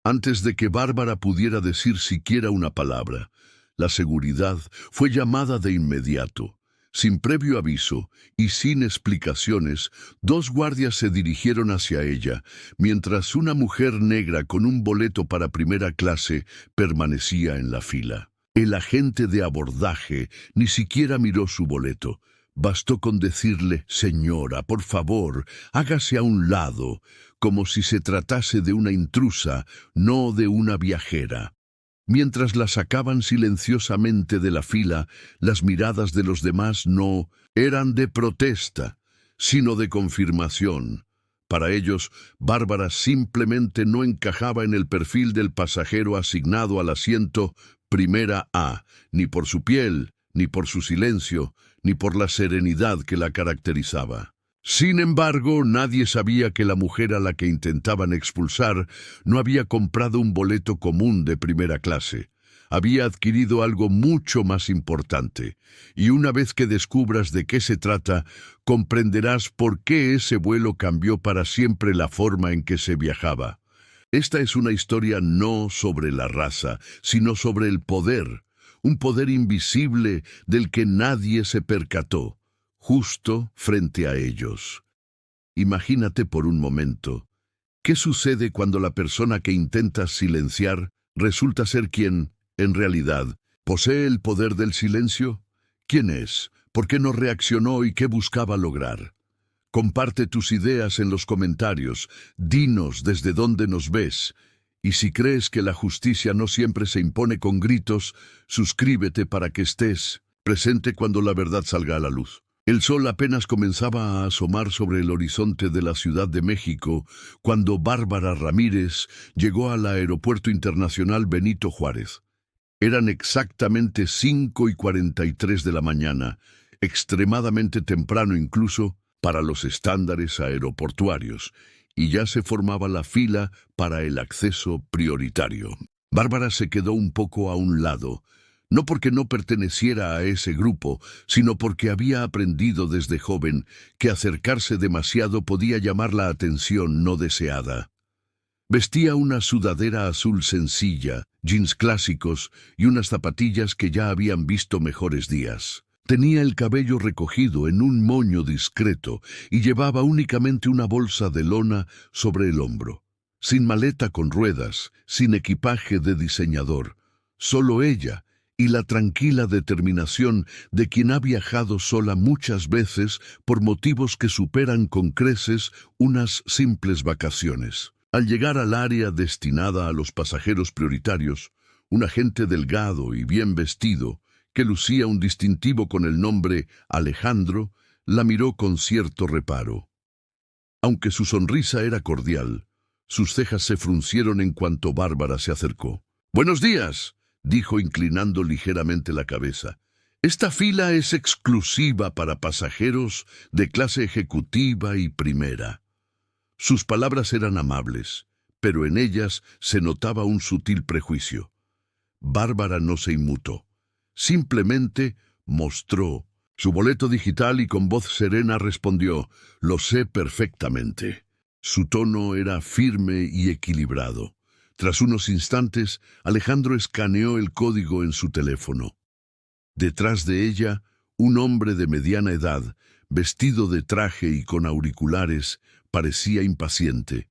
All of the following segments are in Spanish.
Antes de que Bárbara pudiera decir siquiera una palabra, la seguridad fue llamada de inmediato. Sin previo aviso y sin explicaciones, dos guardias se dirigieron hacia ella, mientras una mujer negra con un boleto para primera clase permanecía en la fila. El agente de abordaje ni siquiera miró su boleto. Bastó con decirle: «Señora, por favor, hágase a un lado», como si se tratase de una intrusa, no de una viajera. Mientras la sacaban silenciosamente de la fila, las miradas de los demás no eran de protesta, sino de confirmación. Para ellos, Bárbara simplemente no encajaba en el perfil del pasajero asignado al asiento primera A, ni por su piel, ni por su silencio, ni por la serenidad que la caracterizaba. Sin embargo, nadie sabía que la mujer a la que intentaban expulsar no había comprado un boleto común de primera clase. Había adquirido algo mucho más importante, y una vez que descubras de qué se trata, comprenderás por qué ese vuelo cambió para siempre la forma en que se viajaba. Esta es una historia no sobre la raza, sino sobre el poder, un poder invisible del que nadie se percató, justo frente a ellos. Imagínate por un momento, ¿qué sucede cuando la persona que intentas silenciar resulta ser quien, en realidad, posee el poder del silencio? ¿Quién es? ¿Por qué no reaccionó y qué buscaba lograr? Comparte tus ideas en los comentarios, dinos desde dónde nos ves, y si crees que la justicia no siempre se impone con gritos, suscríbete para que estés presente cuando la verdad salga a la luz. El sol apenas comenzaba a asomar sobre el horizonte de la Ciudad de México cuando Bárbara Ramírez llegó al Aeropuerto Internacional Benito Juárez. Eran exactamente 5:43 de la mañana, extremadamente temprano incluso para los estándares aeroportuarios, y ya se formaba la fila para el acceso prioritario. Bárbara se quedó un poco a un lado, no porque no perteneciera a ese grupo, sino porque había aprendido desde joven que acercarse demasiado podía llamar la atención no deseada. Vestía una sudadera azul sencilla, jeans clásicos y unas zapatillas que ya habían visto mejores días. Tenía el cabello recogido en un moño discreto y llevaba únicamente una bolsa de lona sobre el hombro. Sin maleta con ruedas, sin equipaje de diseñador, solo ella y la tranquila determinación de quien ha viajado sola muchas veces por motivos que superan con creces unas simples vacaciones. Al llegar al área destinada a los pasajeros prioritarios, un agente delgado y bien vestido, que lucía un distintivo con el nombre Alejandro, la miró con cierto reparo. Aunque su sonrisa era cordial, sus cejas se fruncieron en cuanto Bárbara se acercó. «Buenos días», dijo inclinando ligeramente la cabeza. «Esta fila es exclusiva para pasajeros de clase ejecutiva y primera». Sus palabras eran amables, pero en ellas se notaba un sutil prejuicio. Bárbara no se inmutó. Simplemente mostró su boleto digital y con voz serena respondió: «Lo sé perfectamente». Su tono era firme y equilibrado. Tras unos instantes, Alejandro escaneó el código en su teléfono. Detrás de ella, un hombre de mediana edad, vestido de traje y con auriculares, parecía impaciente.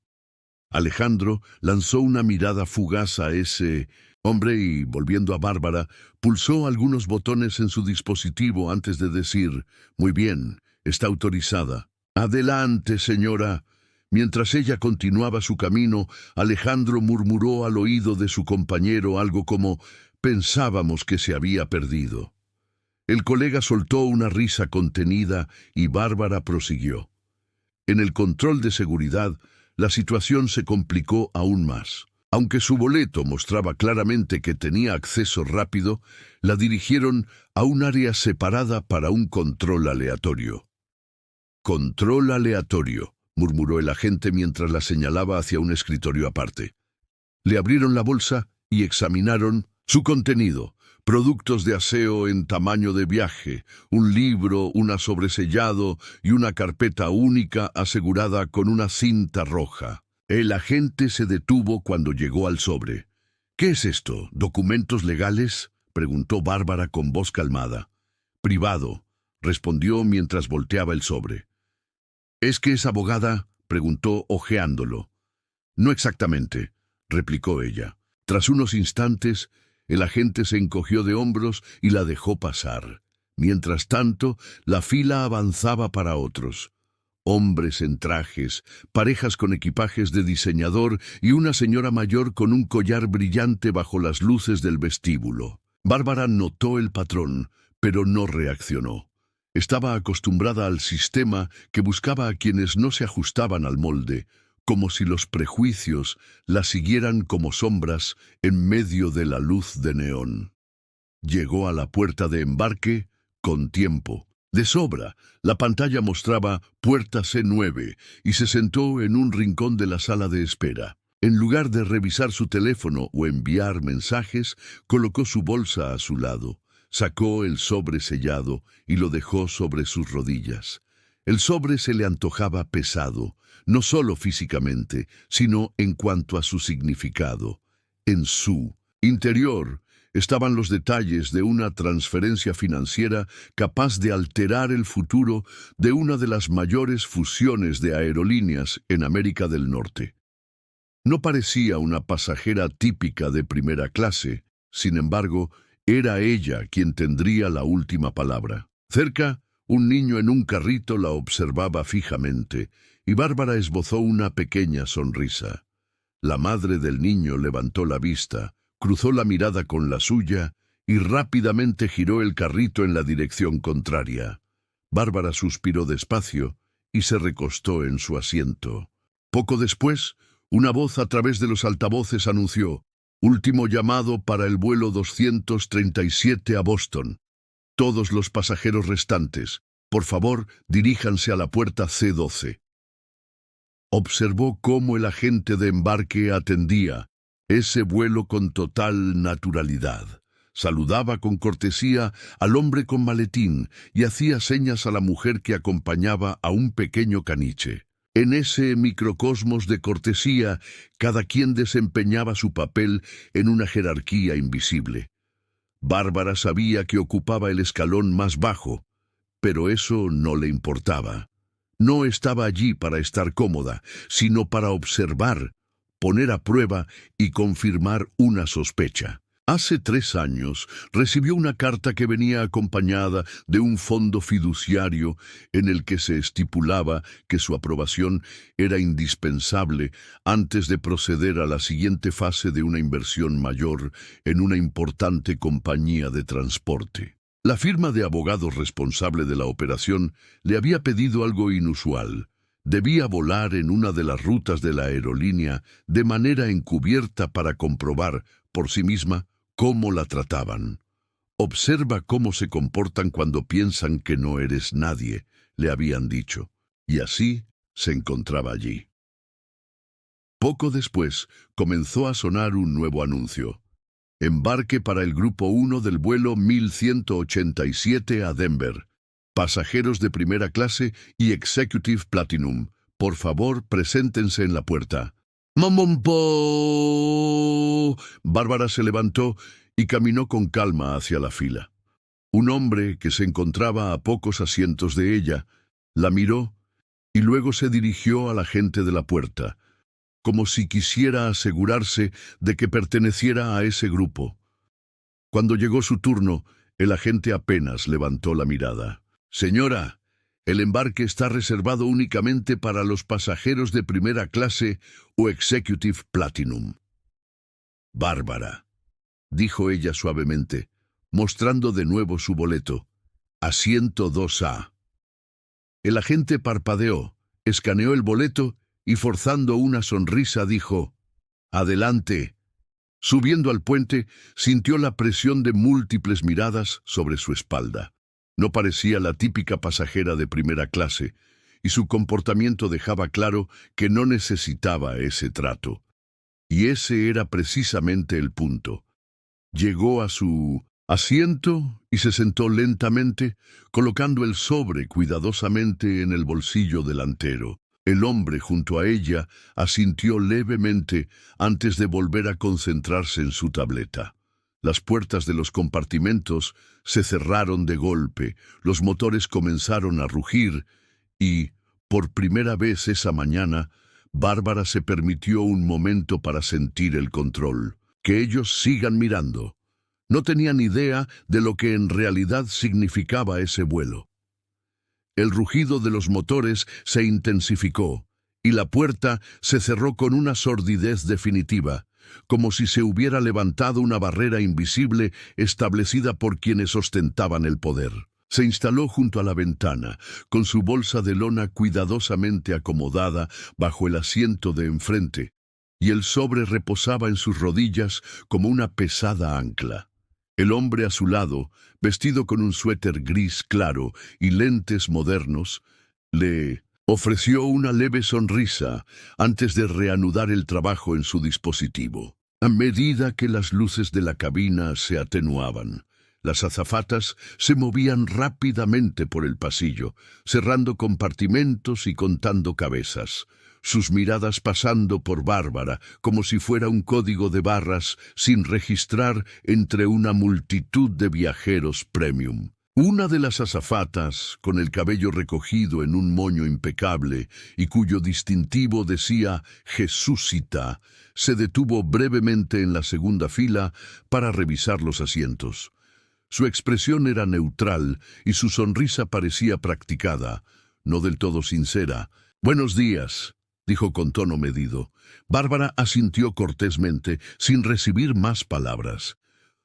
Alejandro lanzó una mirada fugaz a ese hombre y, volviendo a Bárbara, pulsó algunos botones en su dispositivo antes de decir: «Muy bien, está autorizada». «Adelante, señora». Mientras ella continuaba su camino, Alejandro murmuró al oído de su compañero algo como: «Pensábamos que se había perdido». El colega soltó una risa contenida y Bárbara prosiguió. En el control de seguridad, la situación se complicó aún más. Aunque su boleto mostraba claramente que tenía acceso rápido, la dirigieron a un área separada para un control aleatorio. «Control aleatorio», murmuró el agente mientras la señalaba hacia un escritorio aparte. Le abrieron la bolsa y examinaron su contenido: productos de aseo en tamaño de viaje, un libro, una sobresellado y una carpeta única asegurada con una cinta roja. El agente se detuvo cuando llegó al sobre. «¿Qué es esto? ¿Documentos legales?», preguntó Bárbara con voz calmada. «Privado», respondió mientras volteaba el sobre. «¿Es que es abogada?», preguntó hojeándolo. «No exactamente», replicó ella. Tras unos instantes, el agente se encogió de hombros y la dejó pasar. Mientras tanto, la fila avanzaba para otros. Hombres en trajes, parejas con equipajes de diseñador y una señora mayor con un collar brillante bajo las luces del vestíbulo. Bárbara notó el patrón, pero no reaccionó. Estaba acostumbrada al sistema que buscaba a quienes no se ajustaban al molde, como si los prejuicios la siguieran como sombras en medio de la luz de neón. Llegó a la puerta de embarque con tiempo. De sobra, la pantalla mostraba Puerta C9 y se sentó en un rincón de la sala de espera. En lugar de revisar su teléfono o enviar mensajes, colocó su bolsa a su lado, sacó el sobre sellado y lo dejó sobre sus rodillas. El sobre se le antojaba pesado, no solo físicamente, sino en cuanto a su significado. En su interior estaban los detalles de una transferencia financiera capaz de alterar el futuro de una de las mayores fusiones de aerolíneas en América del Norte. No parecía una pasajera típica de primera clase, sin embargo, era ella quien tendría la última palabra. Cerca, un niño en un carrito la observaba fijamente, y Bárbara esbozó una pequeña sonrisa. La madre del niño levantó la vista, cruzó la mirada con la suya y rápidamente giró el carrito en la dirección contraria. Bárbara suspiró despacio y se recostó en su asiento. Poco después, una voz a través de los altavoces anunció: «Último llamado para el vuelo 237 a Boston. Todos los pasajeros restantes, por favor, diríjanse a la puerta C12». Observó cómo el agente de embarque atendía ese vuelo con total naturalidad. Saludaba con cortesía al hombre con maletín y hacía señas a la mujer que acompañaba a un pequeño caniche. En ese microcosmos de cortesía, cada quien desempeñaba su papel en una jerarquía invisible. Bárbara sabía que ocupaba el escalón más bajo, pero eso no le importaba. No estaba allí para estar cómoda, sino para observar, poner a prueba y confirmar una sospecha. Hace 3 años recibió una carta que venía acompañada de un fondo fiduciario en el que se estipulaba que su aprobación era indispensable antes de proceder a la siguiente fase de una inversión mayor en una importante compañía de transporte. La firma de abogados responsable de la operación le había pedido algo inusual. Debía volar en una de las rutas de la aerolínea de manera encubierta para comprobar por sí misma cómo la trataban. «Observa cómo se comportan cuando piensan que no eres nadie», le habían dicho, y así se encontraba allí. Poco después comenzó a sonar un nuevo anuncio. «Embarque para el Grupo 1 del vuelo 1187 a Denver. Pasajeros de primera clase y Executive Platinum. Por favor, preséntense en la puerta». «¡Mamompo!». Bárbara se levantó y caminó con calma hacia la fila. Un hombre que se encontraba a pocos asientos de ella la miró y luego se dirigió a la gente de la puerta, como si quisiera asegurarse de que perteneciera a ese grupo. Cuando llegó su turno, el agente apenas levantó la mirada. «Señora, el embarque está reservado únicamente para los pasajeros de primera clase o Executive Platinum». «Bárbara», dijo ella suavemente, mostrando de nuevo su boleto. «Asiento 2A». El agente parpadeó, escaneó el boleto y forzando una sonrisa dijo: «Adelante». Subiendo al puente, sintió la presión de múltiples miradas sobre su espalda. No parecía la típica pasajera de primera clase, y su comportamiento dejaba claro que no necesitaba ese trato. Y ese era precisamente el punto. Llegó a su asiento y se sentó lentamente, colocando el sobre cuidadosamente en el bolsillo delantero. El hombre junto a ella asintió levemente antes de volver a concentrarse en su tableta. Las puertas de los compartimentos se cerraron de golpe, los motores comenzaron a rugir y, por primera vez esa mañana, Bárbara se permitió un momento para sentir el control. Que ellos sigan mirando. No tenían idea de lo que en realidad significaba ese vuelo. El rugido de los motores se intensificó y la puerta se cerró con una sordidez definitiva, como si se hubiera levantado una barrera invisible establecida por quienes ostentaban el poder. Se instaló junto a la ventana, con su bolsa de lona cuidadosamente acomodada bajo el asiento de enfrente, y el sobre reposaba en sus rodillas como una pesada ancla. El hombre a su lado, vestido con un suéter gris claro y lentes modernos, le ofreció una leve sonrisa antes de reanudar el trabajo en su dispositivo. A medida que las luces de la cabina se atenuaban, las azafatas se movían rápidamente por el pasillo, cerrando compartimentos y contando cabezas, sus miradas pasando por Bárbara como si fuera un código de barras sin registrar entre una multitud de viajeros premium. Una de las azafatas, con el cabello recogido en un moño impecable y cuyo distintivo decía Jesúsita, se detuvo brevemente en la segunda fila para revisar los asientos. Su expresión era neutral y su sonrisa parecía practicada, no del todo sincera. «Buenos días», dijo con tono medido. Bárbara asintió cortésmente, sin recibir más palabras.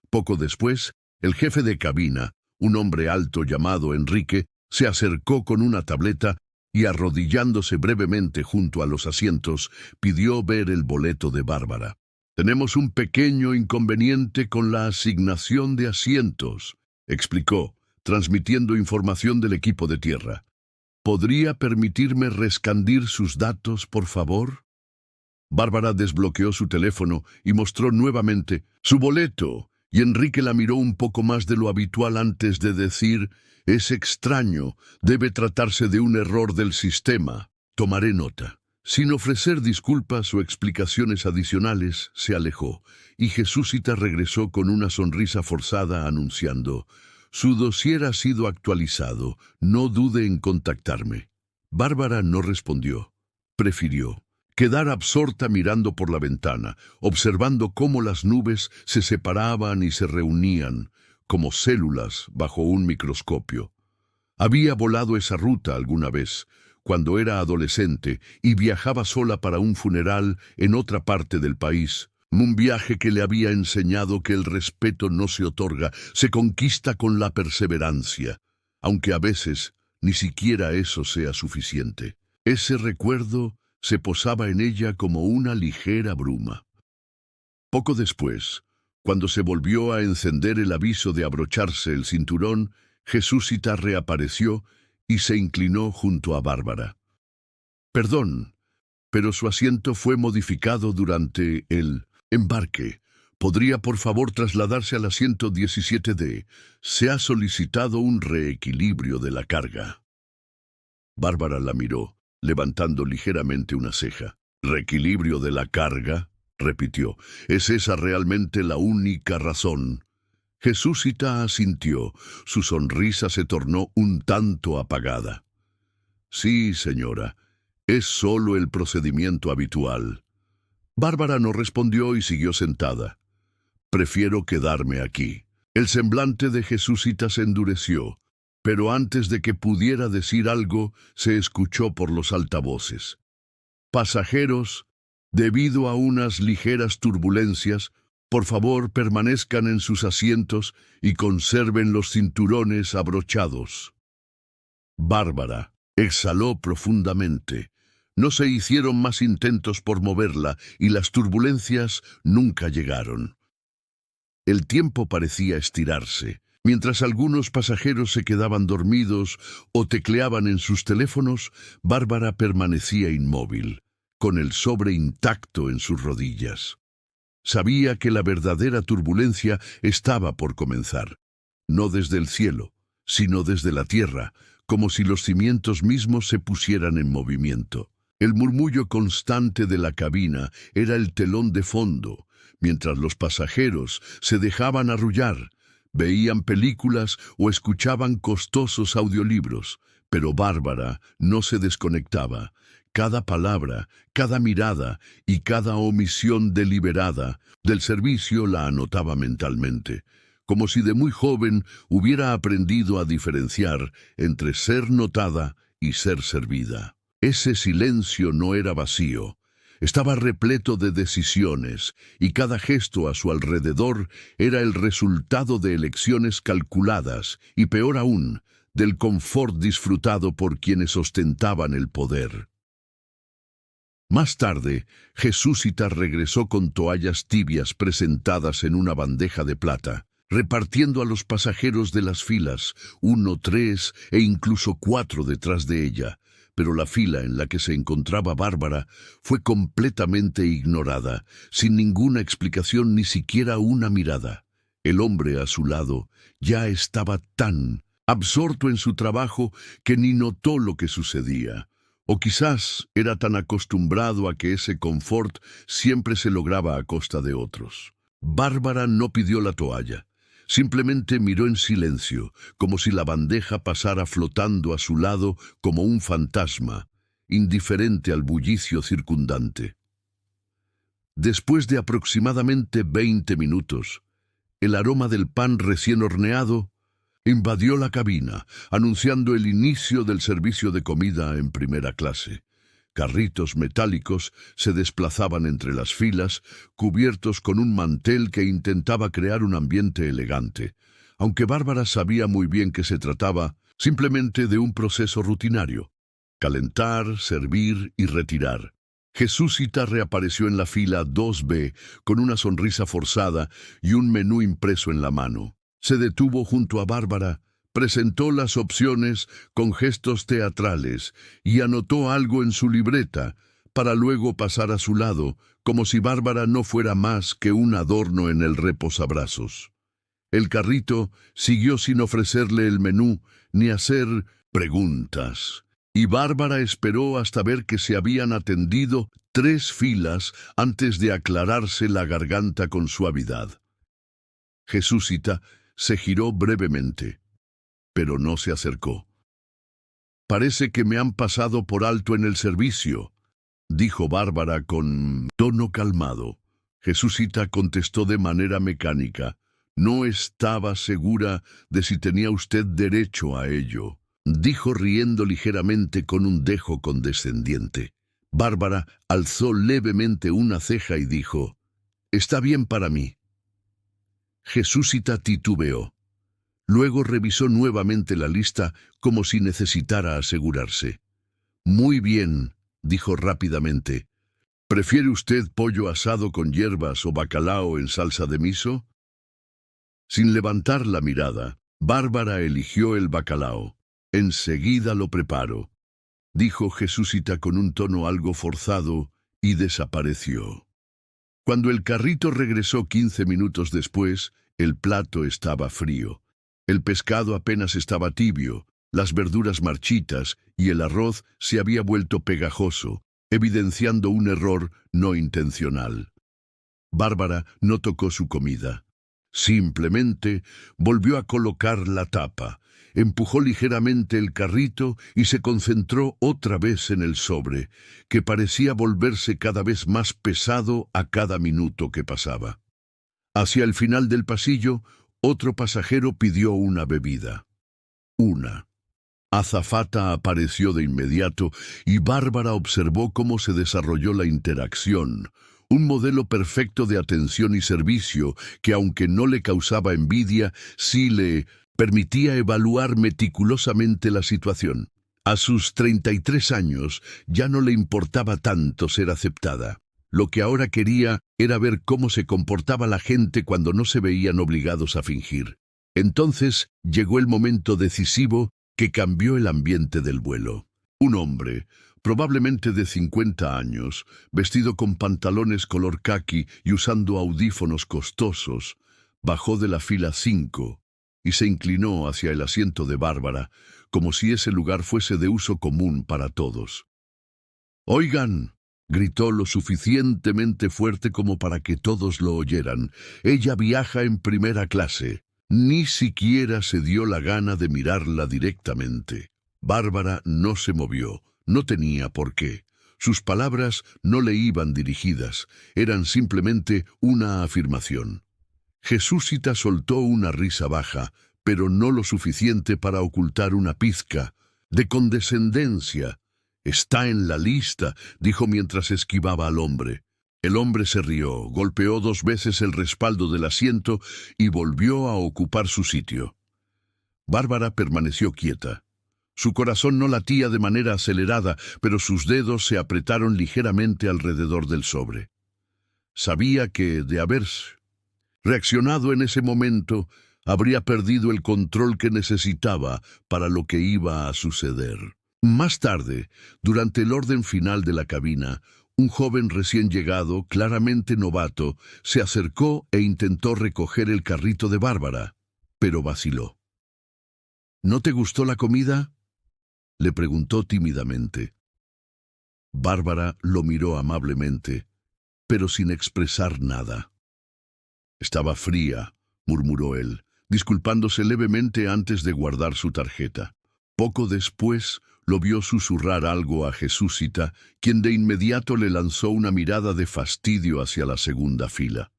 Poco después, el jefe de cabina, un hombre alto llamado Enrique, se acercó con una tableta y, arrodillándose brevemente junto a los asientos, pidió ver el boleto de Bárbara. «Tenemos un pequeño inconveniente con la asignación de asientos», explicó, transmitiendo información del equipo de tierra. «¿Podría permitirme rescandir sus datos, por favor?» Bárbara desbloqueó su teléfono y mostró nuevamente su boleto, y Enrique la miró un poco más de lo habitual antes de decir: «Es extraño, debe tratarse de un error del sistema. Tomaré nota». Sin ofrecer disculpas o explicaciones adicionales, se alejó, y Jesúsita regresó con una sonrisa forzada anunciando: «Su dossier ha sido actualizado, no dude en contactarme». Bárbara no respondió. Prefirió quedar absorta mirando por la ventana, observando cómo las nubes se separaban y se reunían, como células bajo un microscopio. Había volado esa ruta alguna vez, cuando era adolescente y viajaba sola para un funeral en otra parte del país. Un viaje que le había enseñado que el respeto no se otorga, se conquista con la perseverancia, aunque a veces ni siquiera eso sea suficiente. Ese recuerdo se posaba en ella como una ligera bruma. Poco después, cuando se volvió a encender el aviso de abrocharse el cinturón, Jesúsita reapareció y se inclinó junto a Bárbara. «Perdón, pero su asiento fue modificado durante el embarque. ¿Podría por favor trasladarse al asiento 17D? Se ha solicitado un reequilibrio de la carga». Bárbara la miró, levantando ligeramente una ceja. «¿Reequilibrio de la carga?», repitió. «¿Es esa realmente la única razón?». Jesúsita asintió. Su sonrisa se tornó un tanto apagada. «Sí, señora, es solo el procedimiento habitual». Bárbara no respondió y siguió sentada. «Prefiero quedarme aquí». El semblante de Jesúsita se endureció, pero antes de que pudiera decir algo, se escuchó por los altavoces: «Pasajeros, debido a unas ligeras turbulencias, por favor permanezcan en sus asientos y conserven los cinturones abrochados». Bárbara exhaló profundamente. No se hicieron más intentos por moverla y las turbulencias nunca llegaron. El tiempo parecía estirarse. Mientras algunos pasajeros se quedaban dormidos o tecleaban en sus teléfonos, Bárbara permanecía inmóvil, con el sobre intacto en sus rodillas. Sabía que la verdadera turbulencia estaba por comenzar, no desde el cielo, sino desde la tierra, como si los cimientos mismos se pusieran en movimiento. El murmullo constante de la cabina era el telón de fondo, mientras los pasajeros se dejaban arrullar, veían películas o escuchaban costosos audiolibros, pero Bárbara no se desconectaba. Cada palabra, cada mirada y cada omisión deliberada del servicio la anotaba mentalmente, como si de muy joven hubiera aprendido a diferenciar entre ser notada y ser servida. Ese silencio no era vacío, estaba repleto de decisiones, y cada gesto a su alrededor era el resultado de elecciones calculadas y, peor aún, del confort disfrutado por quienes ostentaban el poder. Más tarde, Jesúsita regresó con toallas tibias presentadas en una bandeja de plata, repartiendo a los pasajeros de las filas, 1, 3 e incluso 4 detrás de ella, pero la fila en la que se encontraba Bárbara fue completamente ignorada, sin ninguna explicación, ni siquiera una mirada. El hombre a su lado ya estaba tan absorto en su trabajo que ni notó lo que sucedía. O quizás era tan acostumbrado a que ese confort siempre se lograba a costa de otros. Bárbara no pidió la toalla. Simplemente miró en silencio, como si la bandeja pasara flotando a su lado como un fantasma, indiferente al bullicio circundante. Después de aproximadamente 20 minutos, el aroma del pan recién horneado invadió la cabina, anunciando el inicio del servicio de comida en primera clase. Carritos metálicos se desplazaban entre las filas, cubiertos con un mantel que intentaba crear un ambiente elegante, aunque Bárbara sabía muy bien que se trataba simplemente de un proceso rutinario: calentar, servir y retirar. Jesúsita reapareció en la fila 2B con una sonrisa forzada y un menú impreso en la mano. Se detuvo junto a Bárbara, presentó las opciones con gestos teatrales y anotó algo en su libreta, para luego pasar a su lado, como si Bárbara no fuera más que un adorno en el reposabrazos. El carrito siguió sin ofrecerle el menú ni hacer preguntas, y Bárbara esperó hasta ver que se habían atendido 3 filas antes de aclararse la garganta con suavidad. Jesúsita se giró brevemente, pero no se acercó. «Parece que me han pasado por alto en el servicio», dijo Bárbara con tono calmado. Jesúsita contestó de manera mecánica. «No estaba segura de si tenía usted derecho a ello», dijo riendo ligeramente con un dejo condescendiente. Bárbara alzó levemente una ceja y dijo: «Está bien para mí». Jesúsita titubeó. Luego revisó nuevamente la lista como si necesitara asegurarse. «Muy bien», dijo rápidamente. «¿Prefiere usted pollo asado con hierbas o bacalao en salsa de miso?» Sin levantar la mirada, Bárbara eligió el bacalao. «Enseguida lo preparo», dijo Jesúsita con un tono algo forzado, y desapareció. Cuando el carrito regresó 15 minutos después, el plato estaba frío. El pescado apenas estaba tibio, las verduras marchitas y el arroz se había vuelto pegajoso, evidenciando un error no intencional. Bárbara no tocó su comida. Simplemente volvió a colocar la tapa, empujó ligeramente el carrito y se concentró otra vez en el sobre, que parecía volverse cada vez más pesado a cada minuto que pasaba. Hacia el final del pasillo, otro pasajero pidió una bebida. Una azafata apareció de inmediato y Bárbara observó cómo se desarrolló la interacción, un modelo perfecto de atención y servicio que, aunque no le causaba envidia, sí le permitía evaluar meticulosamente la situación. A sus 33 años ya no le importaba tanto ser aceptada. Lo que ahora quería era ver cómo se comportaba la gente cuando no se veían obligados a fingir. Entonces llegó el momento decisivo que cambió el ambiente del vuelo. Un hombre, probablemente de 50 años, vestido con pantalones color caqui y usando audífonos costosos, bajó de la fila 5 y se inclinó hacia el asiento de Bárbara, como si ese lugar fuese de uso común para todos. «Oigan», gritó lo suficientemente fuerte como para que todos lo oyeran, «ella viaja en primera clase». Ni siquiera se dio la gana de mirarla directamente. Bárbara no se movió, no tenía por qué. Sus palabras no le iban dirigidas, eran simplemente una afirmación. Jesúsita soltó una risa baja, pero no lo suficiente para ocultar una pizca de condescendencia. «Está en la lista», dijo mientras esquivaba al hombre. El hombre se rió, golpeó 2 veces el respaldo del asiento y volvió a ocupar su sitio. Bárbara permaneció quieta. Su corazón no latía de manera acelerada, pero sus dedos se apretaron ligeramente alrededor del sobre. Sabía que, de haber reaccionado en ese momento, habría perdido el control que necesitaba para lo que iba a suceder. Más tarde, durante el orden final de la cabina, un joven recién llegado, claramente novato, se acercó e intentó recoger el carrito de Bárbara, pero vaciló. «¿No te gustó la comida?», le preguntó tímidamente. Bárbara lo miró amablemente, pero sin expresar nada. «Estaba fría», murmuró él, disculpándose levemente antes de guardar su tarjeta. Poco después, lo vio susurrar algo a Jesúsita, quien de inmediato le lanzó una mirada de fastidio hacia la segunda fila.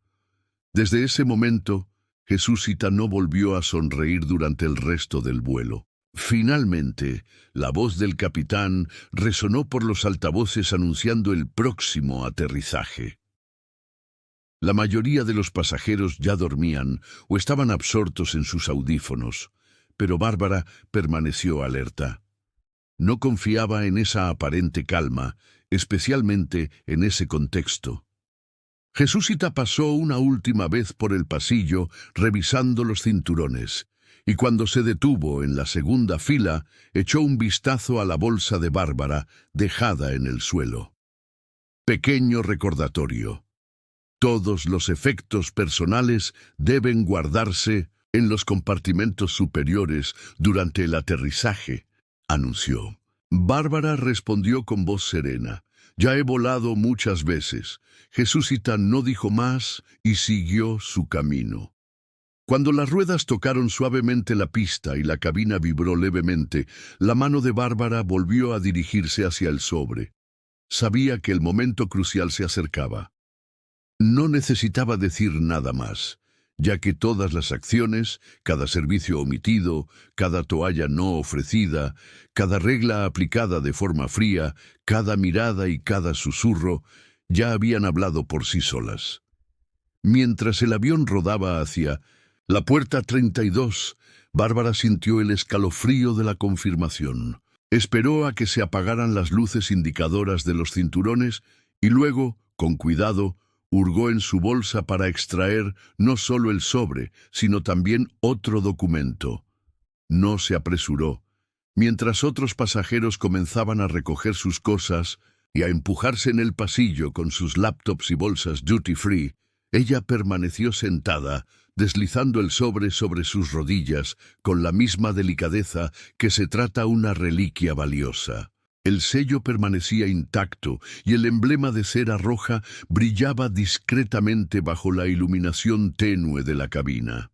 Desde ese momento, Jesúsita no volvió a sonreír durante el resto del vuelo. Finalmente, la voz del capitán resonó por los altavoces anunciando el próximo aterrizaje. La mayoría de los pasajeros ya dormían o estaban absortos en sus audífonos, pero Bárbara permaneció alerta. No confiaba en esa aparente calma, especialmente en ese contexto. Jesúsita pasó una última vez por el pasillo revisando los cinturones, y cuando se detuvo en la segunda fila, echó un vistazo a la bolsa de Bárbara dejada en el suelo. Pequeño recordatorio. Todos los efectos personales deben guardarse en los compartimentos superiores durante el aterrizaje, anunció. Bárbara respondió con voz serena. «Ya he volado muchas veces». Jesúsita no dijo más y siguió su camino. Cuando las ruedas tocaron suavemente la pista y la cabina vibró levemente, la mano de Bárbara volvió a dirigirse hacia el sobre. Sabía que el momento crucial se acercaba. No necesitaba decir nada más, ya que todas las acciones, cada servicio omitido, cada toalla no ofrecida, cada regla aplicada de forma fría, cada mirada y cada susurro, ya habían hablado por sí solas. Mientras el avión rodaba hacia la puerta 32, Bárbara sintió el escalofrío de la confirmación. Esperó a que se apagaran las luces indicadoras de los cinturones y luego, con cuidado, hurgó en su bolsa para extraer no solo el sobre, sino también otro documento. No se apresuró. Mientras otros pasajeros comenzaban a recoger sus cosas y a empujarse en el pasillo con sus laptops y bolsas duty free, ella permaneció sentada, deslizando el sobre sus rodillas con la misma delicadeza que se trata una reliquia valiosa. El sello permanecía intacto y el emblema de cera roja brillaba discretamente bajo la iluminación tenue de la cabina.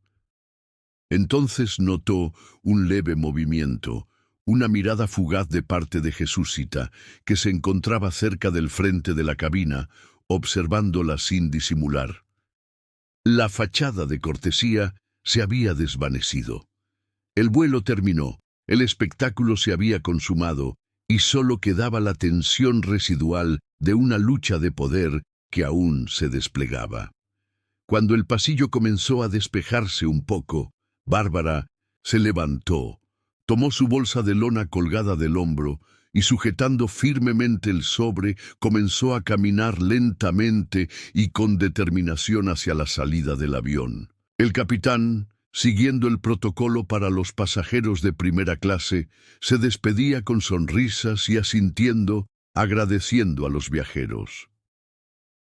Entonces notó un leve movimiento, una mirada fugaz de parte de Jesúsita, que se encontraba cerca del frente de la cabina, observándola sin disimular. La fachada de cortesía se había desvanecido. El vuelo terminó, el espectáculo se había consumado, y solo quedaba la tensión residual de una lucha de poder que aún se desplegaba. Cuando el pasillo comenzó a despejarse un poco, Bárbara se levantó, tomó su bolsa de lona colgada del hombro y sujetando firmemente el sobre, comenzó a caminar lentamente y con determinación hacia la salida del avión. El capitán, siguiendo el protocolo para los pasajeros de primera clase, se despedía con sonrisas y asintiendo, agradeciendo a los viajeros.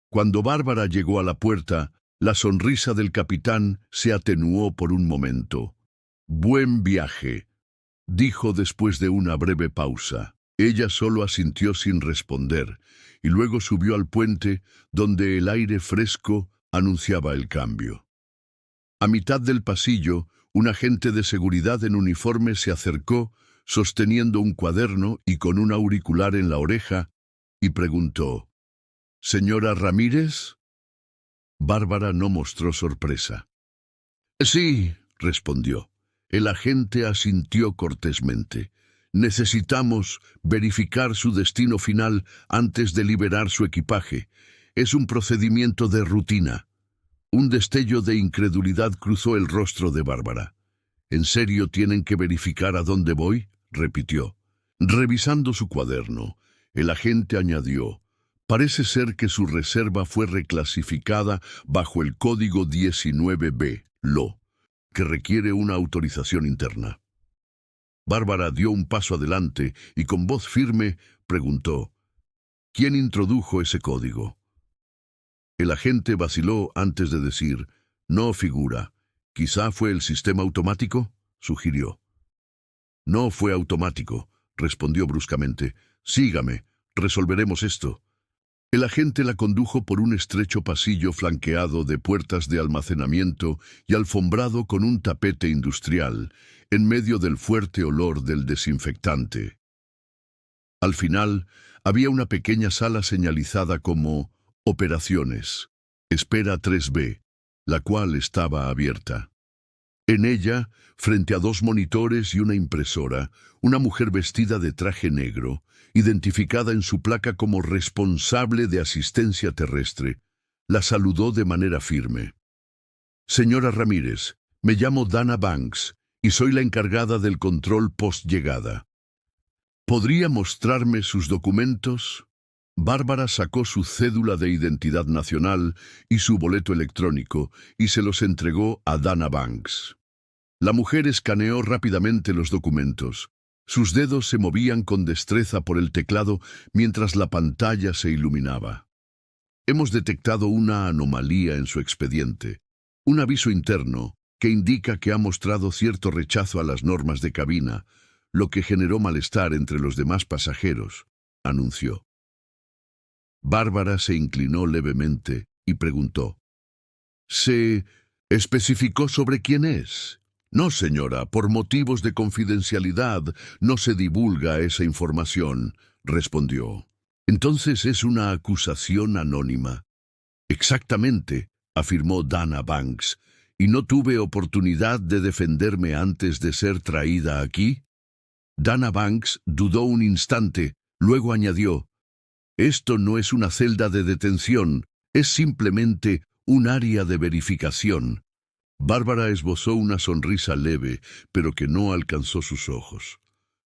Cuando Bárbara llegó a la puerta, la sonrisa del capitán se atenuó por un momento. «Buen viaje», dijo después de una breve pausa. Ella solo asintió sin responder, y luego subió al puente, donde el aire fresco anunciaba el cambio. A mitad del pasillo, un agente de seguridad en uniforme se acercó, sosteniendo un cuaderno y con un auricular en la oreja, y preguntó: «¿Señora Ramírez?» Bárbara no mostró sorpresa. «Sí», respondió. El agente asintió cortésmente. «Necesitamos verificar su destino final antes de liberar su equipaje. Es un procedimiento de rutina». Un destello de incredulidad cruzó el rostro de Bárbara. «¿En serio tienen que verificar a dónde voy?», repitió. Revisando su cuaderno, el agente añadió: «Parece ser que su reserva fue reclasificada bajo el código 19B, LO, que requiere una autorización interna». Bárbara dio un paso adelante y con voz firme preguntó: «¿Quién introdujo ese código?». El agente vaciló antes de decir: «No figura. ¿Quizá fue el sistema automático?», sugirió. «No fue automático», respondió bruscamente. «Sígame, resolveremos esto». El agente la condujo por un estrecho pasillo flanqueado de puertas de almacenamiento y alfombrado con un tapete industrial, en medio del fuerte olor del desinfectante. Al final, había una pequeña sala señalizada como «Operaciones. Espera 3B», la cual estaba abierta. En ella, frente a 2 monitores y una impresora, una mujer vestida de traje negro, identificada en su placa como responsable de asistencia terrestre, la saludó de manera firme. «Señora Ramírez, me llamo Dana Banks y soy la encargada del control post-llegada. ¿Podría mostrarme sus documentos?». Bárbara sacó su cédula de identidad nacional y su boleto electrónico y se los entregó a Dana Banks. La mujer escaneó rápidamente los documentos. Sus dedos se movían con destreza por el teclado mientras la pantalla se iluminaba. «Hemos detectado una anomalía en su expediente, un aviso interno que indica que ha mostrado cierto rechazo a las normas de cabina, lo que generó malestar entre los demás pasajeros», anunció. Bárbara se inclinó levemente y preguntó: «¿Se especificó sobre quién es?». «No, señora, por motivos de confidencialidad no se divulga esa información», respondió. «Entonces es una acusación anónima». «Exactamente», afirmó Dana Banks. «¿Y no tuve oportunidad de defenderme antes de ser traída aquí?». Dana Banks dudó un instante, luego añadió: «Esto no es una celda de detención, es simplemente un área de verificación». Bárbara esbozó una sonrisa leve, pero que no alcanzó sus ojos.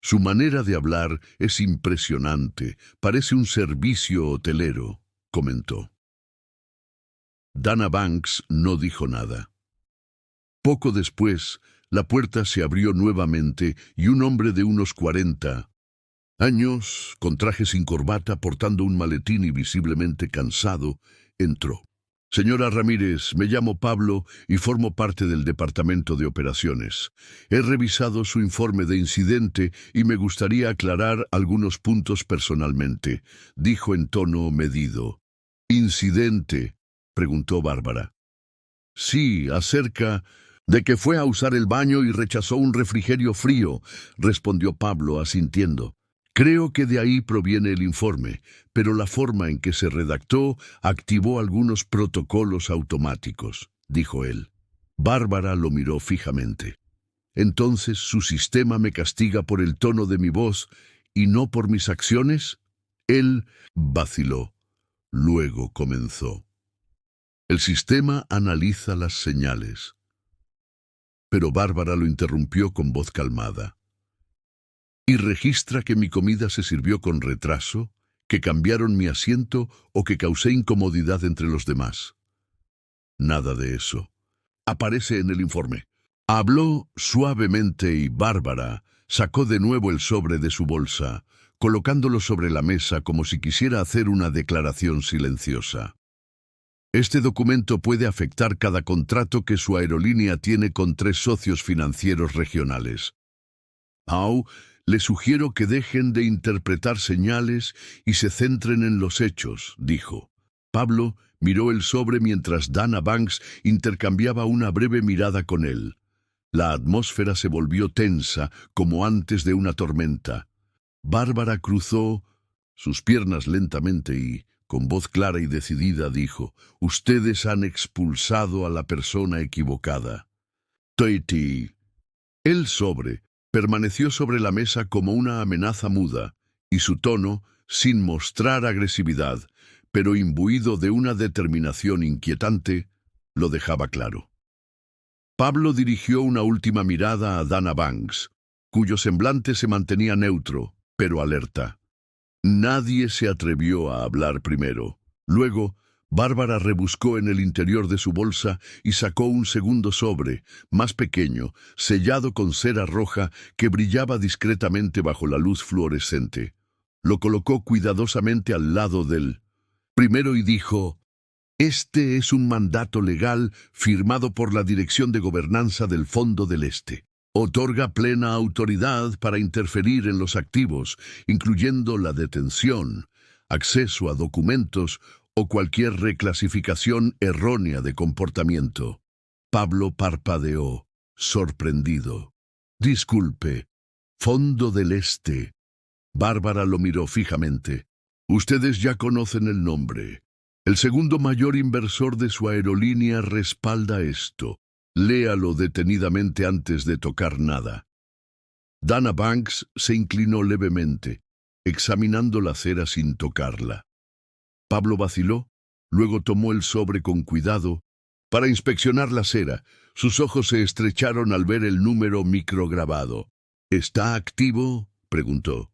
«Su manera de hablar es impresionante, parece un servicio hotelero», comentó. Dana Banks no dijo nada. Poco después, la puerta se abrió nuevamente y un hombre de unos 40 años, con traje sin corbata, portando un maletín y visiblemente cansado, entró. «Señora Ramírez, me llamo Pablo y formo parte del Departamento de Operaciones. He revisado su informe de incidente y me gustaría aclarar algunos puntos personalmente», dijo en tono medido. «¿Incidente?», preguntó Bárbara. «Sí, acerca de que fue a usar el baño y rechazó un refrigerio frío», respondió Pablo asintiendo. «Creo que de ahí proviene el informe, pero la forma en que se redactó activó algunos protocolos automáticos», dijo él. Bárbara lo miró fijamente. «¿Entonces su sistema me castiga por el tono de mi voz y no por mis acciones?». Él vaciló. Luego comenzó: «El sistema analiza las señales». Pero Bárbara lo interrumpió con voz calmada. «¿Y registra que mi comida se sirvió con retraso, que cambiaron mi asiento o que causé incomodidad entre los demás?». «Nada de eso. Aparece en el informe». Habló suavemente y Bárbara sacó de nuevo el sobre de su bolsa, colocándolo sobre la mesa como si quisiera hacer una declaración silenciosa. «Este documento puede afectar cada contrato que su aerolínea tiene con 3 socios financieros regionales. Pau, Les sugiero que dejen de interpretar señales y se centren en los hechos, dijo. Pablo miró el sobre mientras Dana Banks intercambiaba una breve mirada con él. La atmósfera se volvió tensa como antes de una tormenta. Bárbara cruzó sus piernas lentamente y, con voz clara y decidida, dijo: «Ustedes han expulsado a la persona equivocada». Tati. El sobre permaneció sobre la mesa como una amenaza muda, y su tono, sin mostrar agresividad, pero imbuido de una determinación inquietante, lo dejaba claro. Pablo dirigió una última mirada a Dana Banks, cuyo semblante se mantenía neutro, pero alerta. Nadie se atrevió a hablar primero. Luego, Bárbara rebuscó en el interior de su bolsa y sacó un segundo sobre, más pequeño, sellado con cera roja que brillaba discretamente bajo la luz fluorescente. Lo colocó cuidadosamente al lado del primero y dijo: «Este es un mandato legal firmado por la Dirección de Gobernanza del Fondo del Este. Otorga plena autoridad para interferir en los activos, incluyendo la detención, acceso a documentos o cualquier reclasificación errónea de comportamiento». Pablo parpadeó, sorprendido. «Disculpe, Fondo del Este». Bárbara lo miró fijamente. «Ustedes ya conocen el nombre. El segundo mayor inversor de su aerolínea respalda esto. Léalo detenidamente antes de tocar nada». Dana Banks se inclinó levemente, examinando la cera sin tocarla. Pablo vaciló, luego tomó el sobre con cuidado. Para inspeccionar la cera, sus ojos se estrecharon al ver el número micrograbado. «¿Está activo?», preguntó.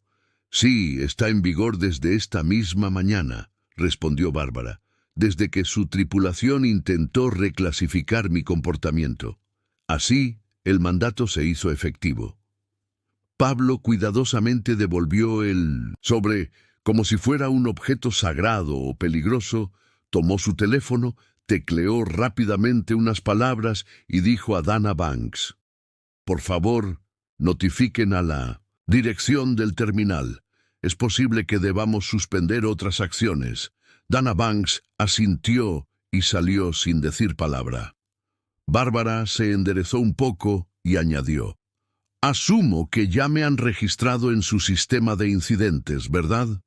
«Sí, está en vigor desde esta misma mañana», respondió Bárbara, «desde que su tripulación intentó reclasificar mi comportamiento. Así, el mandato se hizo efectivo». Pablo cuidadosamente devolvió el sobre como si fuera un objeto sagrado o peligroso, tomó su teléfono, tecleó rápidamente unas palabras y dijo a Dana Banks: «Por favor, notifiquen a la dirección del terminal. Es posible que debamos suspender otras acciones». Dana Banks asintió y salió sin decir palabra. Bárbara se enderezó un poco y añadió: «Asumo que ya me han registrado en su sistema de incidentes, ¿verdad?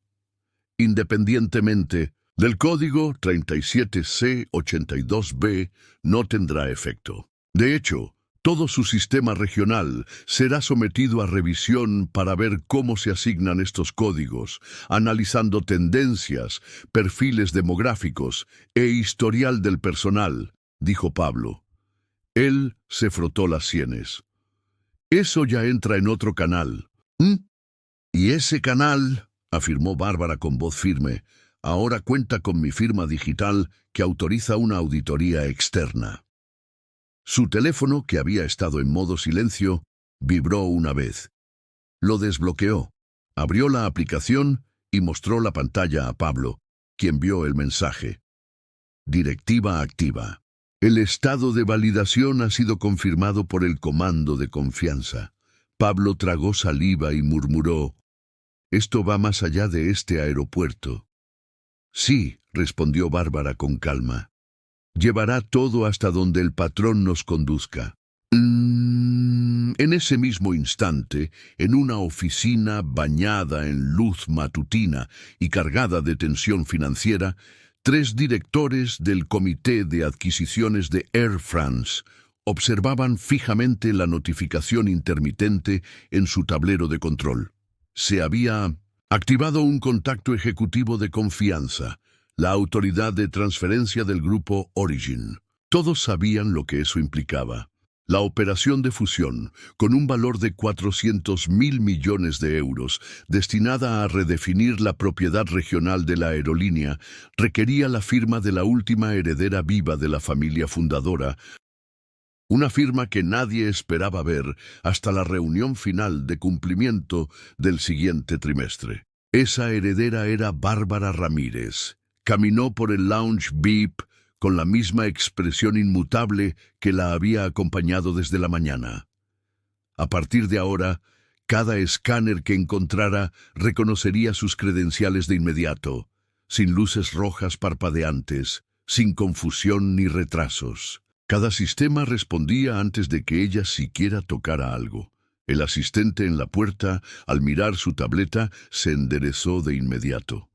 Independientemente del código 37C82B, no tendrá efecto. De hecho, todo su sistema regional será sometido a revisión para ver cómo se asignan estos códigos, analizando tendencias, perfiles demográficos e historial del personal», dijo Pablo. Él se frotó las sienes. «Eso ya entra en otro canal». «Y ese canal», afirmó Bárbara con voz firme, «ahora cuenta con mi firma digital que autoriza una auditoría externa». Su teléfono, que había estado en modo silencio, vibró una vez. Lo desbloqueó, abrió la aplicación y mostró la pantalla a Pablo, quien vio el mensaje. «Directiva activa. El estado de validación ha sido confirmado por el comando de confianza». Pablo tragó saliva y murmuró: «Esto va más allá de este aeropuerto». «Sí», respondió Bárbara con calma. «Llevará todo hasta donde el patrón nos conduzca». En ese mismo instante, en una oficina bañada en luz matutina y cargada de tensión financiera, 3 directores del Comité de Adquisiciones de Air France observaban fijamente la notificación intermitente en su tablero de control. Se había activado un contacto ejecutivo de confianza, la autoridad de transferencia del grupo Origin. Todos sabían lo que eso implicaba. La operación de fusión, con un valor de 400.000 millones de euros, destinada a redefinir la propiedad regional de la aerolínea, requería la firma de la última heredera viva de la familia fundadora, una firma que nadie esperaba ver hasta la reunión final de cumplimiento del siguiente trimestre. Esa heredera era Bárbara Ramírez. Caminó por el lounge VIP con la misma expresión inmutable que la había acompañado desde la mañana. A partir de ahora, Cada escáner que encontrara reconocería sus credenciales de inmediato, sin luces rojas parpadeantes, sin confusión ni retrasos. Cada sistema respondía antes de que ella siquiera tocara algo. El asistente en la puerta, al mirar su tableta, se enderezó de inmediato.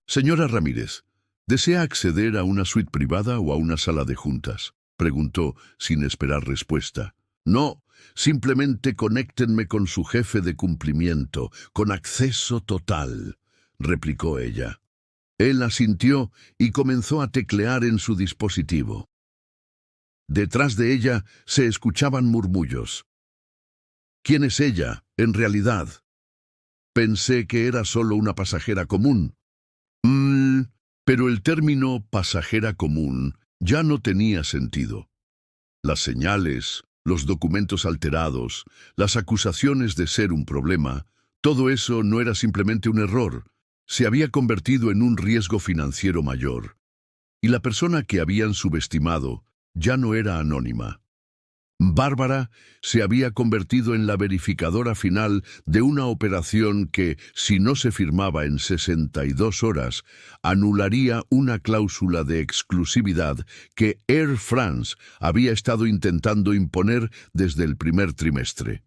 «Señora Ramírez, ¿desea acceder a una suite privada o a una sala de juntas?», preguntó sin esperar respuesta. «No, simplemente conéctenme con su jefe de cumplimiento, con acceso total», replicó ella. Él asintió y comenzó a teclear en su dispositivo. Detrás de ella se escuchaban murmullos. «¿Quién es ella, en realidad? Pensé que era solo una pasajera común». Pero el término pasajera común ya no tenía sentido. Las señales, los documentos alterados, las acusaciones de ser un problema, todo eso no era simplemente un error, se había convertido en un riesgo financiero mayor. Y la persona que habían subestimado ya no era anónima. Bárbara se había convertido en la verificadora final de una operación que, si no se firmaba en 62 horas, anularía una cláusula de exclusividad que Air France había estado intentando imponer desde el primer trimestre.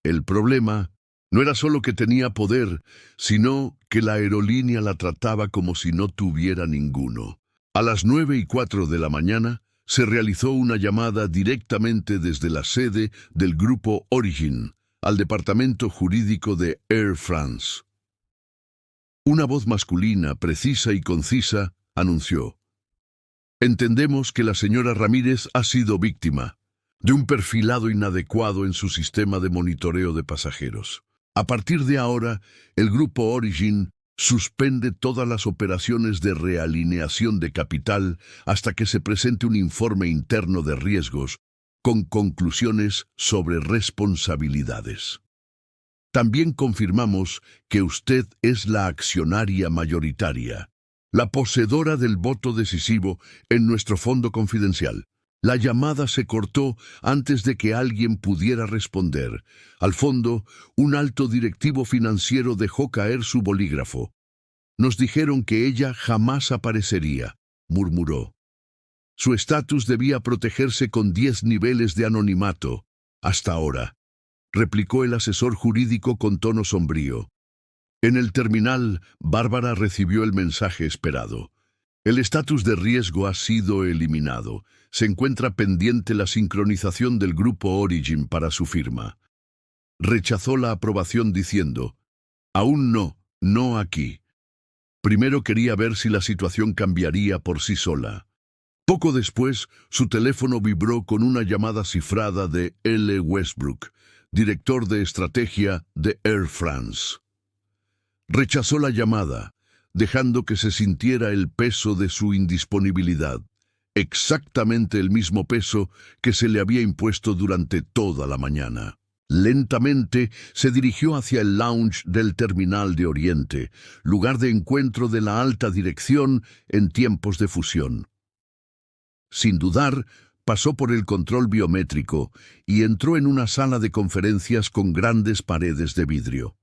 El problema no era solo que tenía poder, sino que la aerolínea la trataba como si no tuviera ninguno. A las 9:04 de la mañana, se realizó una llamada directamente desde la sede del Grupo Origin al departamento jurídico de Air France. Una voz masculina, precisa y concisa, anunció: «Entendemos que la señora Ramírez ha sido víctima de un perfilado inadecuado en su sistema de monitoreo de pasajeros. A partir de ahora, el Grupo Origin suspende todas las operaciones de realineación de capital hasta que se presente un informe interno de riesgos con conclusiones sobre responsabilidades. También confirmamos que usted es la accionaria mayoritaria, la poseedora del voto decisivo en nuestro fondo confidencial». La llamada se cortó antes de que alguien pudiera responder. Al fondo, un alto directivo financiero dejó caer su bolígrafo. «Nos dijeron que ella jamás aparecería», murmuró. «Su estatus debía protegerse con 10 niveles de anonimato. Hasta ahora», replicó el asesor jurídico con tono sombrío. En el terminal, Bárbara recibió el mensaje esperado. «El estatus de riesgo ha sido eliminado. Se encuentra pendiente la sincronización del Grupo Origin para su firma». Rechazó la aprobación diciendo: «Aún no aquí. Primero quería ver si la situación cambiaría por sí sola». Poco después, su teléfono vibró con una llamada cifrada de L. Westbrook, director de estrategia de Air France. Rechazó la llamada, dejando que se sintiera el peso de su indisponibilidad, exactamente el mismo peso que se le había impuesto durante toda la mañana. Lentamente se dirigió hacia el lounge del Terminal de Oriente, lugar de encuentro de la alta dirección en tiempos de fusión. Sin dudar, pasó por el control biométrico y entró en una sala de conferencias con grandes paredes de vidrio.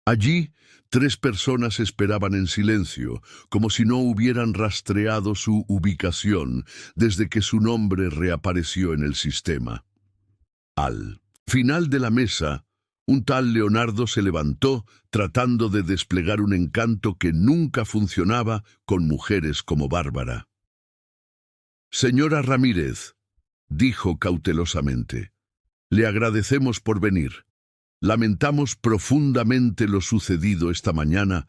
Allí, 3 personas esperaban en silencio, como si no hubieran rastreado su ubicación desde que su nombre reapareció en el sistema. Al final de la mesa, un tal Leonardo se levantó tratando de desplegar un encanto que nunca funcionaba con mujeres como Bárbara. «Señora Ramírez», dijo cautelosamente, «le agradecemos por venir. Lamentamos profundamente lo sucedido esta mañana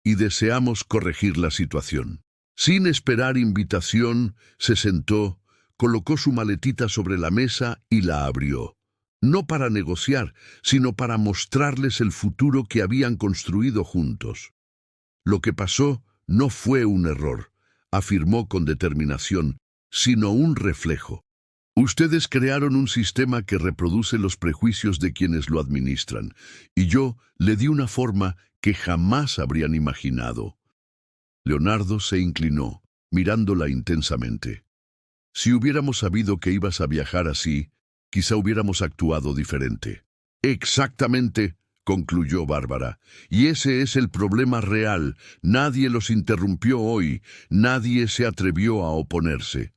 y deseamos corregir la situación». Sin esperar invitación, se sentó, colocó su maletita sobre la mesa y la abrió. No para negociar, sino para mostrarles el futuro que habían construido juntos. «Lo que pasó no fue un error», afirmó con determinación, «sino un reflejo. Ustedes crearon un sistema que reproduce los prejuicios de quienes lo administran, y yo le di una forma que jamás habrían imaginado». Leonardo se inclinó, mirándola intensamente. «Si hubiéramos sabido que ibas a viajar así, quizá hubiéramos actuado diferente». Exactamente, concluyó Bárbara. Y ese es el problema real. Nadie los interrumpió hoy. Nadie se atrevió a oponerse.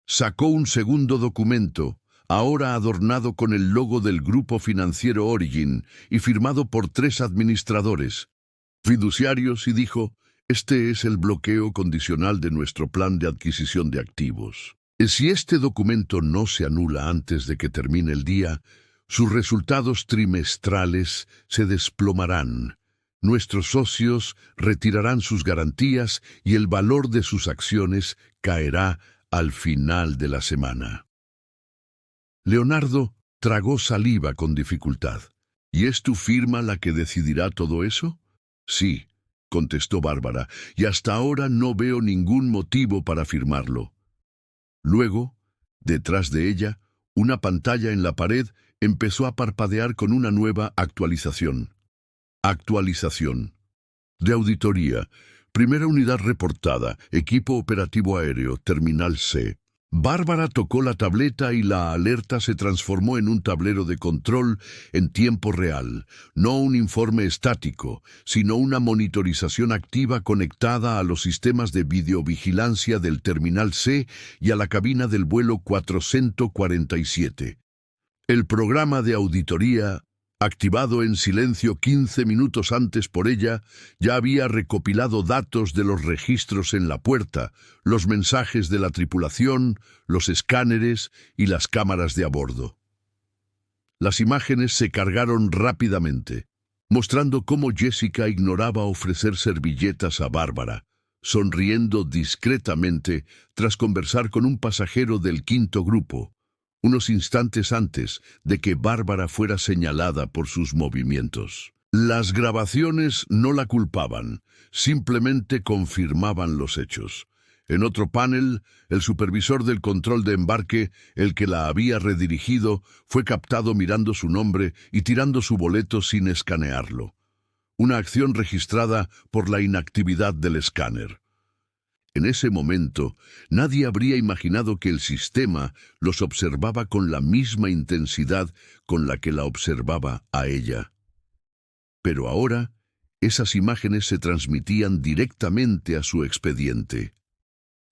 Sacó un segundo documento, ahora adornado con el logo del grupo financiero Origin y firmado por 3 administradores, fiduciarios, y dijo: este es el bloqueo condicional de nuestro plan de adquisición de activos. Si este documento no se anula antes de que termine el día, sus resultados trimestrales se desplomarán. Nuestros socios retirarán sus garantías y el valor de sus acciones caerá al final de la semana. Leonardo tragó saliva con dificultad. ¿Y es tu firma la que decidirá todo eso? Sí, contestó Bárbara, y hasta ahora no veo ningún motivo para firmarlo. Luego, detrás de ella, una pantalla en la pared empezó a parpadear con una nueva actualización. Actualización. De auditoría. Primera unidad reportada. Equipo operativo aéreo. Terminal C. Bárbara tocó la tableta y la alerta se transformó en un tablero de control en tiempo real. No un informe estático, sino una monitorización activa conectada a los sistemas de videovigilancia del Terminal C y a la cabina del vuelo 447. El programa de auditoría, activado en silencio 15 minutos antes por ella, ya había recopilado datos de los registros en la puerta, los mensajes de la tripulación, los escáneres y las cámaras de a bordo. Las imágenes se cargaron rápidamente, mostrando cómo Jessica ignoraba ofrecer servilletas a Bárbara, sonriendo discretamente tras conversar con un pasajero del 5º grupo, unos instantes antes de que Bárbara fuera señalada por sus movimientos. Las grabaciones no la culpaban, simplemente confirmaban los hechos. En otro panel, el supervisor del control de embarque, el que la había redirigido, fue captado mirando su nombre y tirando su boleto sin escanearlo. Una acción registrada por la inactividad del escáner. En ese momento, nadie habría imaginado que el sistema los observaba con la misma intensidad con la que la observaba a ella. Pero ahora, esas imágenes se transmitían directamente a su expediente.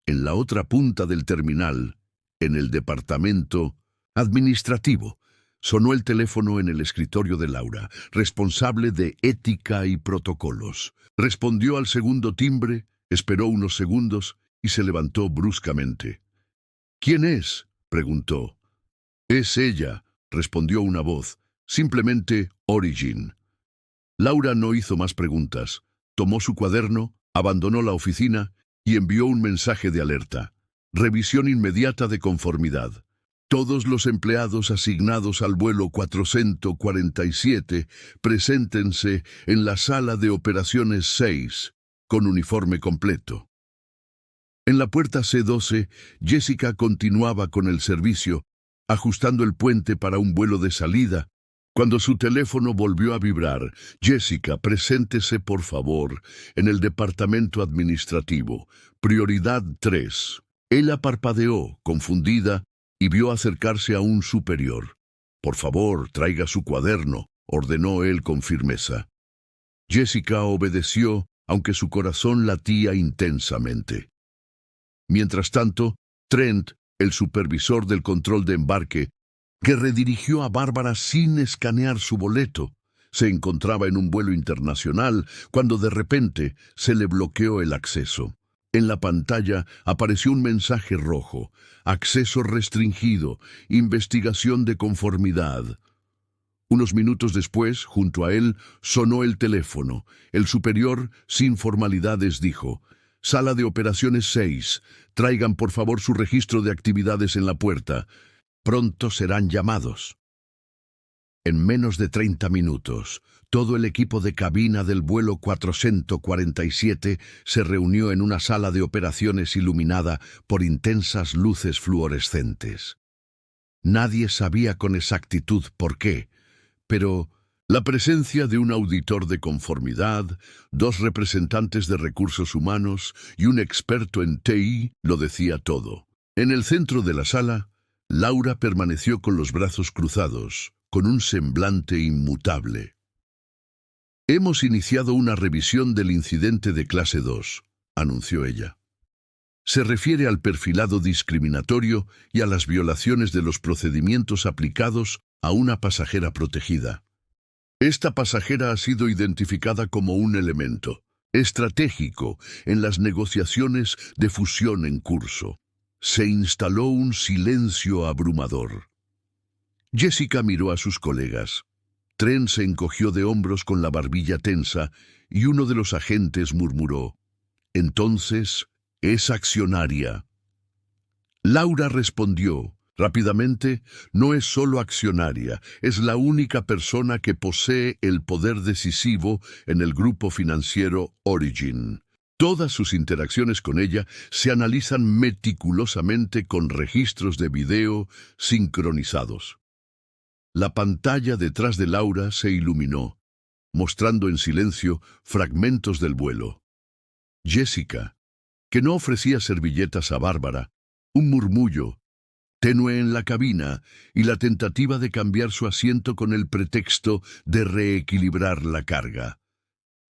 En la otra punta del terminal, en el departamento administrativo, sonó el teléfono en el escritorio de Laura, responsable de ética y protocolos. Respondió al segundo timbre. Esperó unos segundos y se levantó bruscamente. «¿Quién es?», preguntó. «Es ella», respondió una voz. «Simplemente Origin». Laura no hizo más preguntas. Tomó su cuaderno, abandonó la oficina y envió un mensaje de alerta. Revisión inmediata de conformidad. Todos los empleados asignados al vuelo 447 preséntense en la sala de operaciones 6. Con uniforme completo. En la puerta C12, Jessica continuaba con el servicio, ajustando el puente para un vuelo de salida, cuando su teléfono volvió a vibrar. «Jessica, preséntese por favor en el departamento administrativo. Prioridad 3. Ella parpadeó, confundida, y vio acercarse a un superior. «Por favor, traiga su cuaderno», ordenó él con firmeza. Jessica obedeció, aunque su corazón latía intensamente. Mientras tanto, Trent, el supervisor del control de embarque, que redirigió a Bárbara sin escanear su boleto, se encontraba en un vuelo internacional cuando de repente se le bloqueó el acceso. En la pantalla apareció un mensaje rojo: «Acceso restringido, investigación de conformidad». Unos minutos después, junto a él, sonó el teléfono. El superior, sin formalidades, dijo: «Sala de operaciones 6. Traigan por favor su registro de actividades en la puerta. Pronto serán llamados». En menos de 30 minutos, todo el equipo de cabina del vuelo 447 se reunió en una sala de operaciones iluminada por intensas luces fluorescentes. Nadie sabía con exactitud por qué, pero la presencia de un auditor de conformidad, 2 representantes de recursos humanos y un experto en TI lo decía todo. En el centro de la sala, Laura permaneció con los brazos cruzados, con un semblante inmutable. «Hemos iniciado una revisión del incidente de clase 2», anunció ella. «Se refiere al perfilado discriminatorio y a las violaciones de los procedimientos aplicados a una pasajera protegida. Esta pasajera ha sido identificada como un elemento estratégico en las negociaciones de fusión en curso. Se instaló un silencio abrumador». Jessica miró a sus colegas. Trent se encogió de hombros con la barbilla tensa y uno de los agentes murmuró: «Entonces, es accionaria». Laura respondió rápidamente: «No es solo accionaria, es la única persona que posee el poder decisivo en el grupo financiero Origin. Todas sus interacciones con ella se analizan meticulosamente con registros de video sincronizados». La pantalla detrás de Laura se iluminó, mostrando en silencio fragmentos del vuelo. Jessica, que no ofrecía servilletas a Bárbara, un murmullo tenue en la cabina y la tentativa de cambiar su asiento con el pretexto de reequilibrar la carga.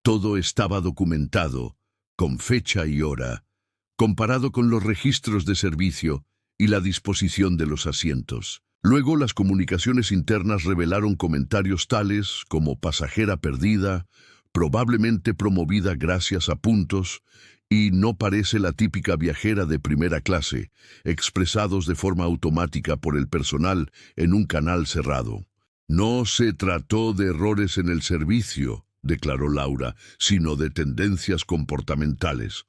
Todo estaba documentado, con fecha y hora, comparado con los registros de servicio y la disposición de los asientos. Luego las comunicaciones internas revelaron comentarios tales como pasajera perdida, probablemente promovida gracias a puntos, y no parece la típica viajera de primera clase, expresados de forma automática por el personal en un canal cerrado. «No se trató de errores en el servicio», declaró Laura, «sino de tendencias comportamentales».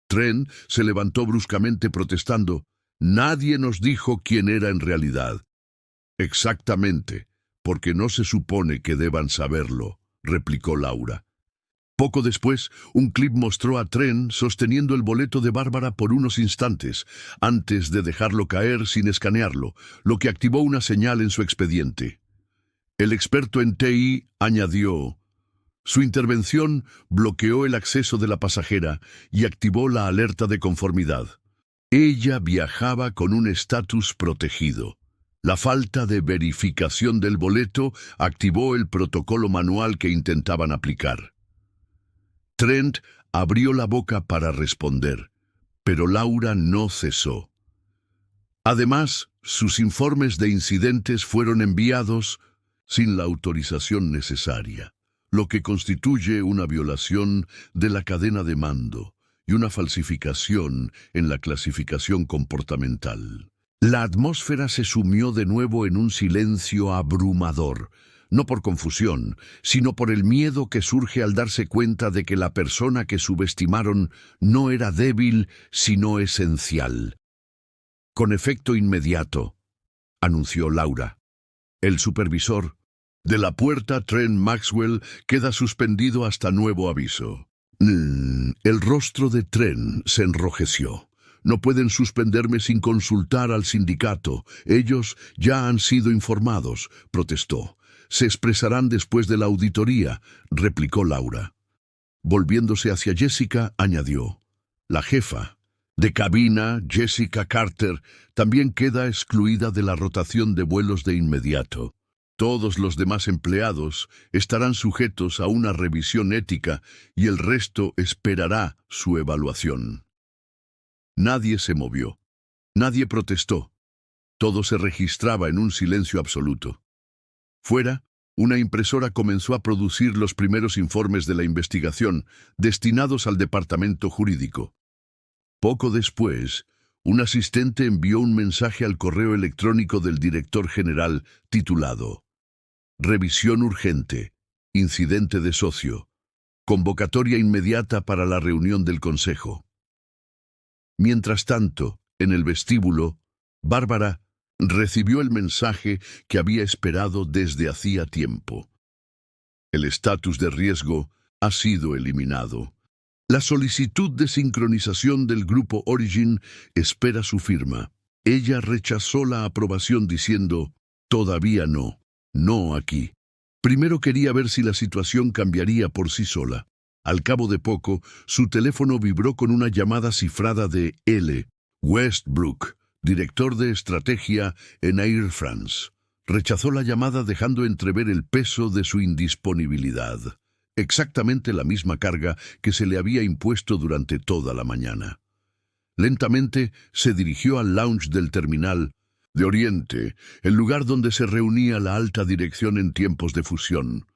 Trent se levantó bruscamente protestando: «Nadie nos dijo quién era en realidad». «Exactamente, porque no se supone que deban saberlo», replicó Laura. Poco después, un clip mostró a Trent sosteniendo el boleto de Bárbara por unos instantes, antes de dejarlo caer sin escanearlo, lo que activó una señal en su expediente. El experto en TI añadió: «Su intervención bloqueó el acceso de la pasajera y activó la alerta de conformidad. Ella viajaba con un estatus protegido. La falta de verificación del boleto activó el protocolo manual que intentaban aplicar». Trent abrió la boca para responder, pero Laura no cesó. Además, sus informes de incidentes fueron enviados sin la autorización necesaria, lo que constituye una violación de la cadena de mando y una falsificación en la clasificación comportamental. La atmósfera se sumió de nuevo en un silencio abrumador, no por confusión, sino por el miedo que surge al darse cuenta de que la persona que subestimaron no era débil, sino esencial. «Con efecto inmediato», anunció Laura. «El supervisor de la puerta Trent Maxwell queda suspendido hasta nuevo aviso». El rostro de Trent se enrojeció. «No pueden suspenderme sin consultar al sindicato. Ellos ya han sido informados», protestó. «Se expresarán después de la auditoría», replicó Laura. Volviéndose hacia Jessica, añadió: «La jefa de cabina, Jessica Carter, también queda excluida de la rotación de vuelos de inmediato. Todos los demás empleados estarán sujetos a una revisión ética y el resto esperará su evaluación». Nadie se movió. Nadie protestó. Todo se registraba en un silencio absoluto. Fuera, una impresora comenzó a producir los primeros informes de la investigación destinados al departamento jurídico. Poco después, un asistente envió un mensaje al correo electrónico del director general titulado: «Revisión urgente. Incidente de socio. Convocatoria inmediata para la reunión del consejo». Mientras tanto, en el vestíbulo, Bárbara recibió el mensaje que había esperado desde hacía tiempo. El estatus de riesgo ha sido eliminado. La solicitud de sincronización del grupo Origin espera su firma. Ella rechazó la aprobación diciendo: «Todavía no, no aquí». Primero quería ver si la situación cambiaría por sí sola. Al cabo de poco, su teléfono vibró con una llamada cifrada de L. Westbrook, director de estrategia en Air France. Rechazó la llamada dejando entrever el peso de su indisponibilidad. Exactamente la misma carga que se le había impuesto durante toda la mañana. Lentamente se dirigió al lounge del terminal de Oriente, el lugar donde se reunía la alta dirección en tiempos de fusión.